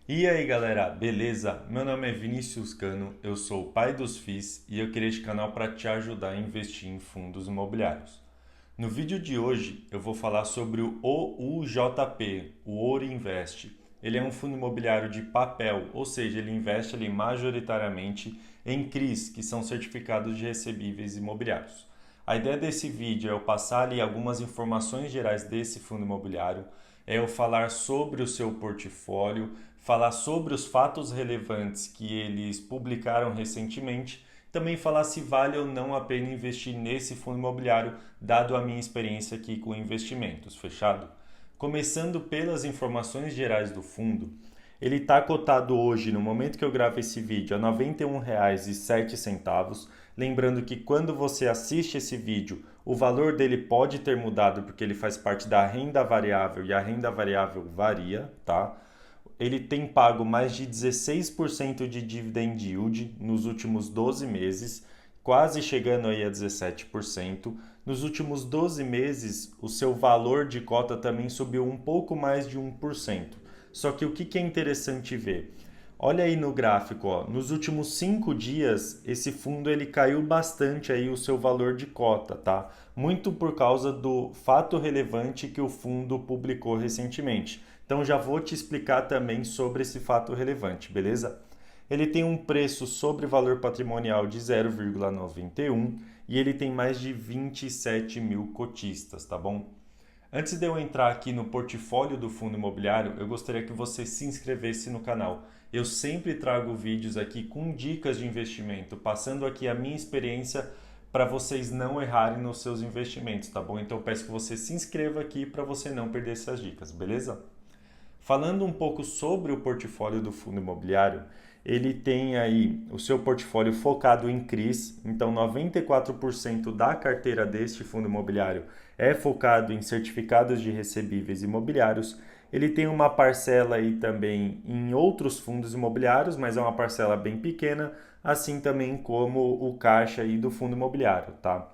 E aí galera, beleza? Meu nome é Vinícius Cano, eu sou o pai dos FIIs e eu criei este canal para te ajudar a investir em fundos imobiliários. No vídeo de hoje eu vou falar sobre o OUJP, o Ouro Invest. Ele é um fundo imobiliário de papel, ou seja, ele investe ali majoritariamente em CRIs, que são certificados de recebíveis imobiliários. A ideia desse vídeo é eu passar ali algumas informações gerais desse fundo imobiliário, é eu falar sobre o seu portfólio, falar sobre os fatos relevantes que eles publicaram recentemente, também falar se vale ou não a pena investir nesse fundo imobiliário, dado a minha experiência aqui com investimentos, fechado? Começando pelas informações gerais do fundo, ele está cotado hoje, no momento que eu gravo esse vídeo, a R$ 91,07. Lembrando que quando você assiste esse vídeo, o valor dele pode ter mudado porque ele faz parte da renda variável e a renda variável varia, tá? Ele tem pago mais de 16% de dividend yield nos últimos 12 meses, quase chegando aí a 17%. Nos últimos 12 meses, o seu valor de cota também subiu um pouco mais de 1%. Só que o que é interessante ver? Olha aí no gráfico, ó, nos últimos 5 dias, esse fundo ele caiu bastante aí o seu valor de cota, tá? Muito por causa do fato relevante que o fundo publicou recentemente. Então já vou te explicar também sobre esse fato relevante, beleza? Ele tem um preço sobre valor patrimonial de 0,91 e ele tem mais de 27 mil cotistas, tá bom? Antes de eu entrar aqui no portfólio do fundo imobiliário, eu gostaria que você se inscrevesse no canal. Eu sempre trago vídeos aqui com dicas de investimento, passando aqui a minha experiência para vocês não errarem nos seus investimentos, tá bom? Então eu peço que você se inscreva aqui para você não perder essas dicas, beleza? Falando um pouco sobre o portfólio do fundo imobiliário, ele tem aí o seu portfólio focado em CRIs, então 94% da carteira deste fundo imobiliário é focado em certificados de recebíveis imobiliários. Ele tem uma parcela aí também em outros fundos imobiliários, mas é uma parcela bem pequena, assim também como o caixa aí do fundo imobiliário, tá?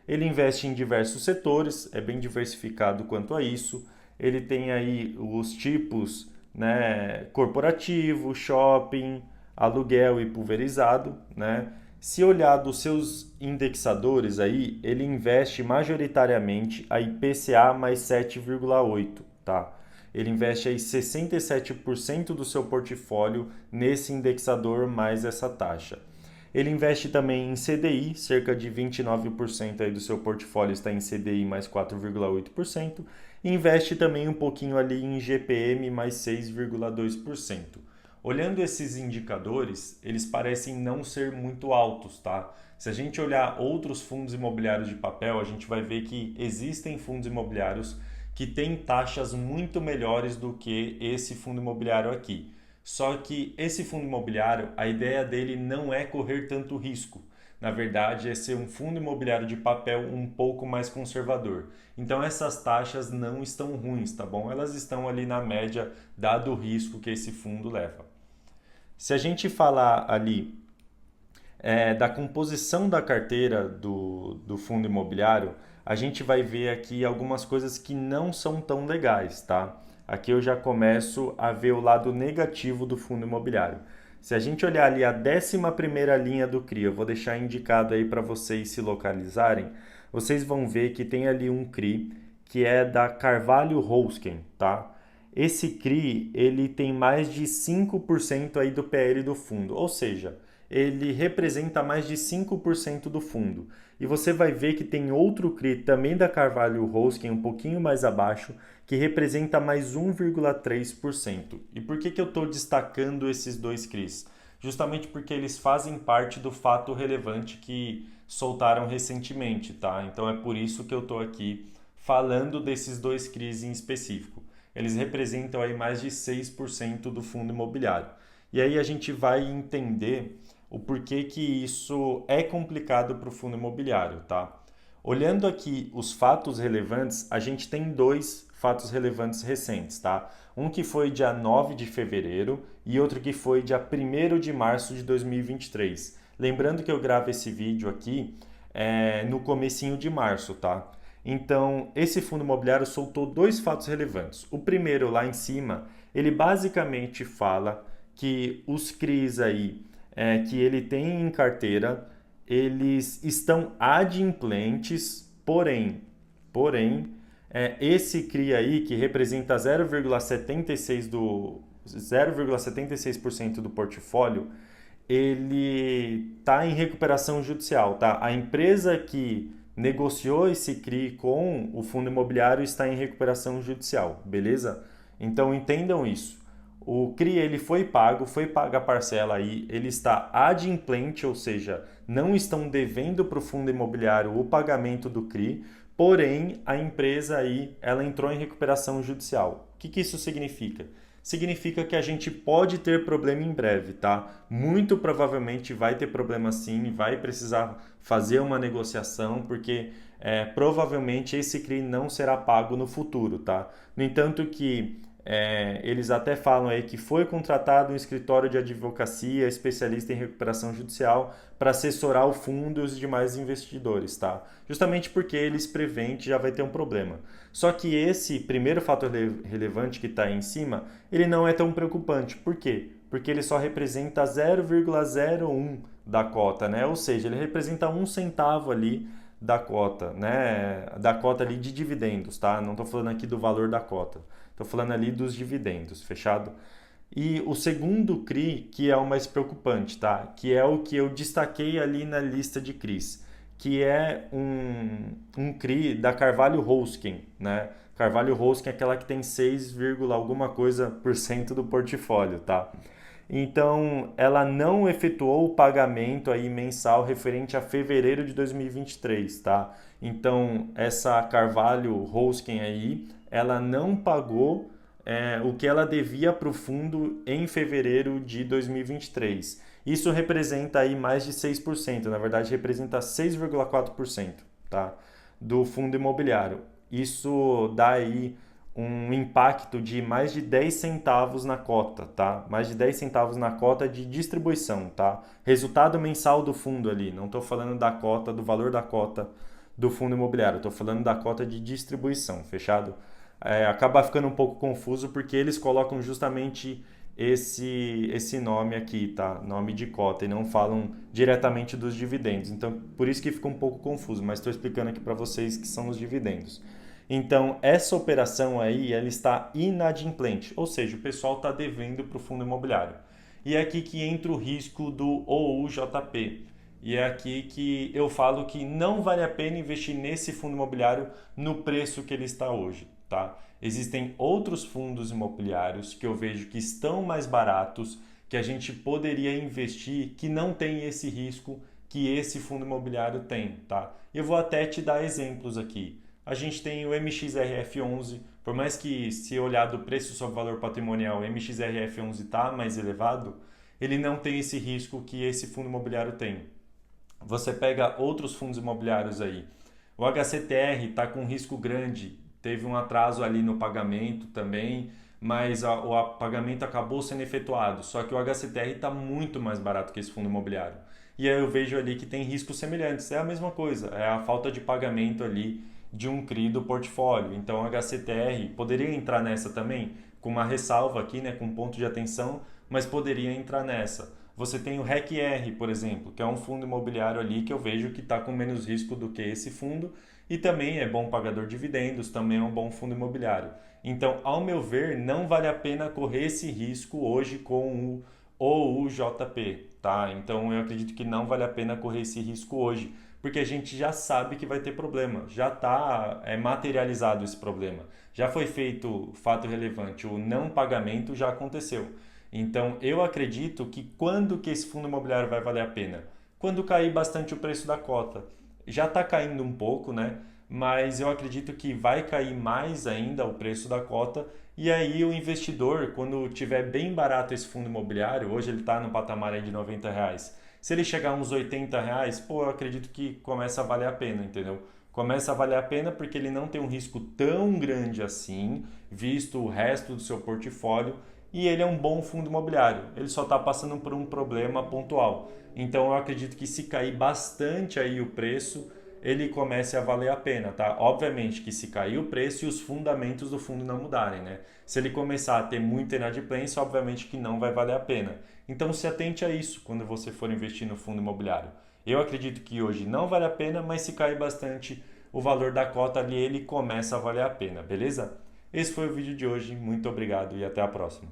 Ele investe em diversos setores, é bem diversificado quanto a isso. Ele tem aí os tipos, né, corporativo, shopping, aluguel e pulverizado, né? Se olhar dos seus indexadores aí, ele investe majoritariamente a IPCA mais 7,8, tá? Ele investe aí 67% do seu portfólio nesse indexador mais essa taxa. Ele investe também em CDI, cerca de 29% aí do seu portfólio está em CDI mais 4,8%, e investe também um pouquinho ali em GPM mais 6,2%. Olhando esses indicadores, eles parecem não ser muito altos, tá? Se a gente olhar outros fundos imobiliários de papel, a gente vai ver que existem fundos imobiliários que têm taxas muito melhores do que esse fundo imobiliário aqui. Só que esse fundo imobiliário, a ideia dele não é correr tanto risco. Na verdade, é ser um fundo imobiliário de papel um pouco mais conservador. Então, essas taxas não estão ruins, tá bom? Elas estão ali na média, dado o risco que esse fundo leva. Se a gente falar ali da composição da carteira do fundo imobiliário, a gente vai ver aqui algumas coisas que não são tão legais, tá? Aqui eu já começo a ver o lado negativo do fundo imobiliário. Se a gente olhar ali a 11ª linha do CRI, eu vou deixar indicado aí para vocês se localizarem, vocês vão ver que tem ali um CRI que é da Carvalho Housken, tá? Esse CRI, ele tem mais de 5% aí do PL do fundo, ou seja, ele representa mais de 5% do fundo. E você vai ver que tem outro CRI também da Carvalho Housken, um pouquinho mais abaixo, que representa mais 1,3%. E por que eu estou destacando esses dois CRIs? Justamente porque eles fazem parte do fato relevante que soltaram recentemente, tá? Então é por isso que eu estou aqui falando desses dois CRIs em específico. Eles representam aí mais de 6% do fundo imobiliário. E aí a gente vai entender o porquê que isso é complicado para o fundo imobiliário, tá? Olhando aqui os fatos relevantes, a gente tem dois fatos relevantes recentes, tá? Um que foi dia 9 de fevereiro e outro que foi dia 1º de março de 2023. Lembrando que eu gravo esse vídeo aqui no comecinho de março, tá? Então, esse fundo imobiliário soltou dois fatos relevantes. O primeiro, lá em cima, Ele basicamente fala que os CRIs aí que ele tem em carteira, eles estão adimplentes, porém, esse CRI aí, que representa 0,76% do portfólio, ele está em recuperação judicial, tá? A empresa que negociou esse CRI com o fundo imobiliário está em recuperação judicial, beleza? Então entendam isso. O CRI ele foi paga a parcela aí, ele está adimplente, ou seja, não estão devendo para o fundo imobiliário o pagamento do CRI, porém a empresa aí ela entrou em recuperação judicial. O que isso significa? Significa que a gente pode ter problema em breve, tá? Muito provavelmente vai ter problema sim, vai precisar fazer uma negociação, porque provavelmente esse CRI não será pago no futuro, tá? No entanto que eles até falam aí que foi contratado um escritório de advocacia especialista em recuperação judicial para assessorar o fundo e os demais investidores, tá? Justamente porque eles preveem que já vai ter um problema. Só que esse primeiro fator relevante que está aí em cima, ele não é tão preocupante. Por quê? Porque ele só representa 0,01 da cota, né? Ou seja, ele representa 1 centavo ali da cota, né? Da cota ali de dividendos, tá? Não estou falando aqui do valor da cota. Estou falando ali dos dividendos, fechado? E o segundo CRI, que é o mais preocupante, tá? Que é o que eu destaquei ali na lista de CRIs, que é um CRI da Carvalho Hosking, né? Carvalho Hosking é aquela que tem 6, alguma coisa por cento do portfólio, tá? Então, ela não efetuou o pagamento aí mensal referente a fevereiro de 2023, tá? Então, essa Carvalho Hosking aí, ela não pagou o que ela devia para o fundo em fevereiro de 2023. Isso representa aí mais de 6%, na verdade representa 6,4%, tá? Do fundo imobiliário. Isso dá aí um impacto de mais de 10 centavos na cota, tá? Mais de 10 centavos na cota de distribuição, tá? Resultado mensal do fundo ali, não estou falando da cota, do valor da cota do fundo imobiliário, estou falando da cota de distribuição, fechado? Acaba ficando um pouco confuso porque eles colocam justamente esse nome aqui, tá? Nome de cota, e não falam diretamente dos dividendos. Então, por isso que fica um pouco confuso, mas estou explicando aqui para vocês que são os dividendos. Então, essa operação aí, ela está inadimplente, ou seja, o pessoal está devendo para o fundo imobiliário. E é aqui que entra o risco do OUJP. E é aqui que eu falo que não vale a pena investir nesse fundo imobiliário no preço que ele está hoje, tá? Existem outros fundos imobiliários que eu vejo que estão mais baratos, que a gente poderia investir, que não tem esse risco que esse fundo imobiliário tem, tá? Eu vou até te dar exemplos aqui. A gente tem o MXRF11, por mais que se olhar do preço sobre valor patrimonial, o MXRF11 está mais elevado, ele não tem esse risco que esse fundo imobiliário tem. Você pega outros fundos imobiliários aí. O HCTR está com risco grande, teve um atraso ali no pagamento também, mas o pagamento acabou sendo efetuado. Só que o HCTR está muito mais barato que esse fundo imobiliário. E aí eu vejo ali que tem riscos semelhantes. É a mesma coisa, é a falta de pagamento ali de um CRI do portfólio. Então o HCTR poderia entrar nessa também, com uma ressalva aqui, né, com ponto de atenção, mas poderia entrar nessa. Você tem o RECR, por exemplo, que é um fundo imobiliário ali que eu vejo que está com menos risco do que esse fundo e também é bom pagador de dividendos, também é um bom fundo imobiliário. Então, ao meu ver, não vale a pena correr esse risco hoje com o OUJP, tá? Então, eu acredito que não vale a pena correr esse risco hoje, porque a gente já sabe que vai ter problema, já está materializado esse problema. Já foi feito fato relevante, o não pagamento já aconteceu. Então, eu acredito que quando que esse fundo imobiliário vai valer a pena? Quando cair bastante o preço da cota. Já está caindo um pouco, né? Mas eu acredito que vai cair mais ainda o preço da cota e aí o investidor, quando tiver bem barato esse fundo imobiliário, hoje ele está no patamar aí de R$ 90, se ele chegar a uns R$ 80, pô, eu acredito que começa a valer a pena, entendeu? Começa a valer a pena porque ele não tem um risco tão grande assim, visto o resto do seu portfólio, e ele é um bom fundo imobiliário. Ele só está passando por um problema pontual. Então eu acredito que se cair bastante aí o preço, ele comece a valer a pena, tá? Obviamente que se cair o preço e os fundamentos do fundo não mudarem, né? Se ele começar a ter muita inadimplência, obviamente que não vai valer a pena. Então se atente a isso quando você for investir no fundo imobiliário. Eu acredito que hoje não vale a pena, mas se cair bastante o valor da cota ali, ele começa a valer a pena, beleza? Esse foi o vídeo de hoje, muito obrigado e até a próxima.